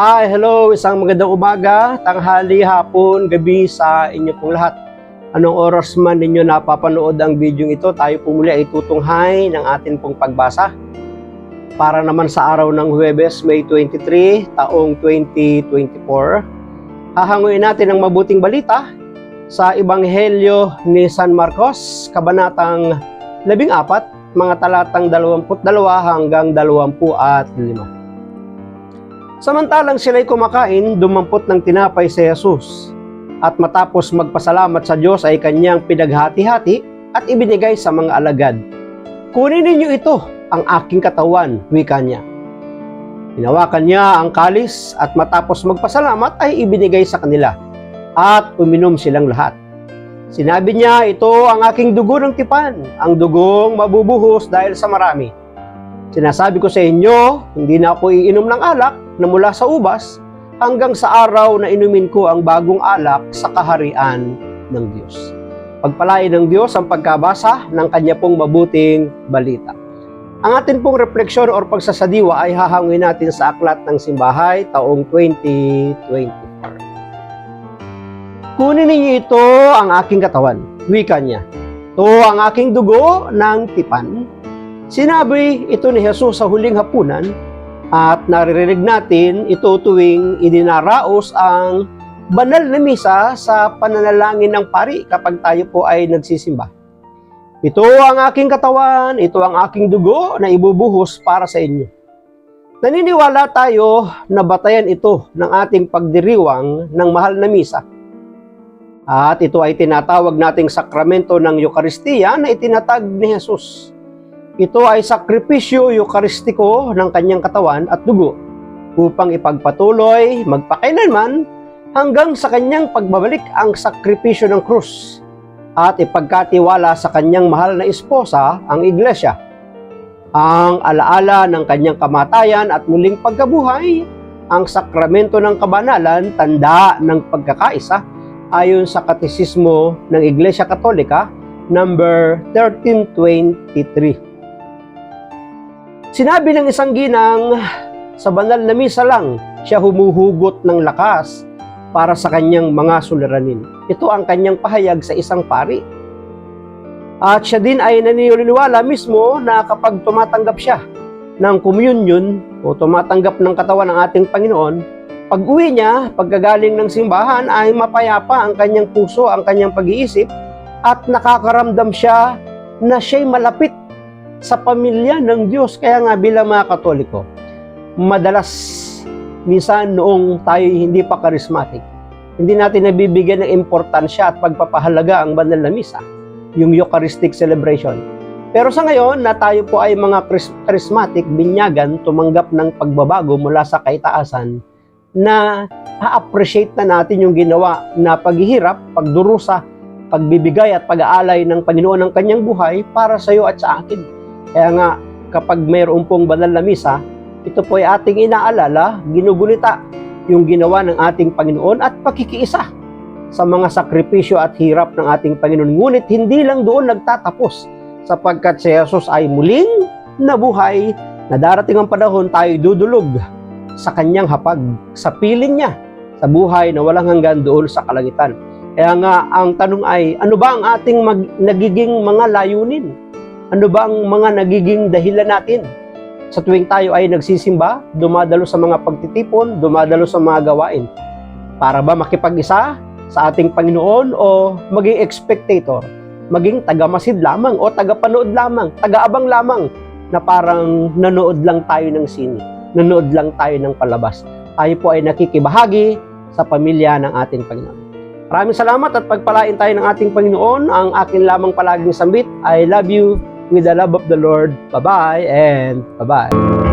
Hello, isang magandang umaga, tanghali, hapon, gabi sa inyo pong lahat. Anong oras man ninyo napapanood ang video ito, tayo po muli ay tutunghay ng atin pong pagbasa. Para naman sa araw ng Huwebes, May 23, taong 2024, hahanguin natin ang mabuting balita sa Ebanghelyo ni San Marcos, kabanatang 14, mga talatang 22 hanggang 25. Samantalang sila'y kumakain, dumampot ng tinapay si Jesus. At matapos magpasalamat sa Diyos ay kanyang pinaghati-hati at ibinigay sa mga alagad. Kunin ninyo ito, ang aking katawan, wika niya. Hinawakan niya ang kalis at matapos magpasalamat ay ibinigay sa kanila. At uminom silang lahat. Sinabi niya, ito ang aking dugo ng tipan, ang dugong mabubuhos dahil sa marami. Sinasabi ko sa inyo, hindi na ako iinom ng alak na mula sa ubas hanggang sa araw na inumin ko ang bagong alak sa kaharian ng Diyos. Pagpalain ng Diyos ang pagkabasa ng kanya pong mabuting balita. Ang atin pong refleksyon o pagsasadiwa ay hahangin natin sa Aklat ng Simbahay taong 2024. Kunin ninyo ito ang aking katawan, wika niya. Ito ang aking dugo ng tipan. Sinabi ito ni Jesus sa huling hapunan at naririnig natin ito tuwing idinaraos ang banal na misa sa pananalangin ng pari kapag tayo po ay nagsisimba. Ito ang aking katawan, ito ang aking dugo na ibubuhos para sa inyo. Naniniwala tayo na batayan ito ng ating pagdiriwang ng mahal na misa. At ito ay tinatawag nating sakramento ng Eucharistia na itinatag ni Jesus. Ito ay sakripisyo eukaristiko ng kanyang katawan at dugo upang ipagpatuloy, magpakailanman hanggang sa kanyang pagbabalik ang sakripisyo ng krus at ipagkatiwala sa kanyang mahal na esposa, ang iglesia. Ang alaala ng kanyang kamatayan at muling pagkabuhay, ang sakramento ng kabanalan, tanda ng pagkakaisa ayon sa Katesismo ng Iglesia Katolika, number 1323. Sinabi ng isang ginang, sa banal na misa lang, siya humuhugot ng lakas para sa kanyang mga suliranin. Ito ang kanyang pahayag sa isang pari. At siya din ay naniniwala mismo na kapag tumatanggap siya ng communion o tumatanggap ng katawan ng ating Panginoon, pag-uwi niya, pagkagaling ng simbahan ay mapayapa ang kanyang puso, ang kanyang pag-iisip at nakakaramdam siya na siya'y malapit sa pamilya ng Diyos. Kaya nga bilang mga Katoliko, madalas minsan noong tayo hindi pa charismatic, hindi natin nabibigyan ng importansya at pagpapahalaga ang banal na misa, yung Eucharistic celebration. Pero sa ngayon na tayo po ay mga charismatic, binyagan, tumanggap ng pagbabago mula sa kaitaasan, na ha-appreciate na natin yung ginawa na paghihirap, pagdurusa, pagbibigay at pag-aalay ng Panginoon ng kanyang buhay para sa iyo at sa akin. Kaya nga, kapag mayroon pong banal na misa, ito po ay ating inaalala, ginugunita yung ginawa ng ating Panginoon at pakikiisa sa mga sakripisyo at hirap ng ating Panginoon. Ngunit hindi lang doon nagtatapos, sapagkat si Jesus ay muling nabuhay, na darating ang panahon tayo dudulog sa kanyang hapag, sa piling niya, sa buhay na walang hanggan doon sa kalangitan. Kaya nga, ang tanong ay, ano ba ang ating nagiging mga layunin? Ano ba ang mga nagiging dahilan natin? Sa tuwing tayo ay nagsisimba, dumadalo sa mga pagtitipon, dumadalo sa mga gawain. Para ba makipag-isa sa ating Panginoon o maging spectator? Maging taga-masid lamang o taga-panood lamang, taga-abang lamang na parang nanood lang tayo ng sine, nanood lang tayo ng palabas. Tayo po ay nakikibahagi sa pamilya ng ating Panginoon. Maraming salamat at pagpalain tayo ng ating Panginoon. Ang akin lamang palaging sambit, I love you with the love of the Lord. Bye-bye and bye-bye.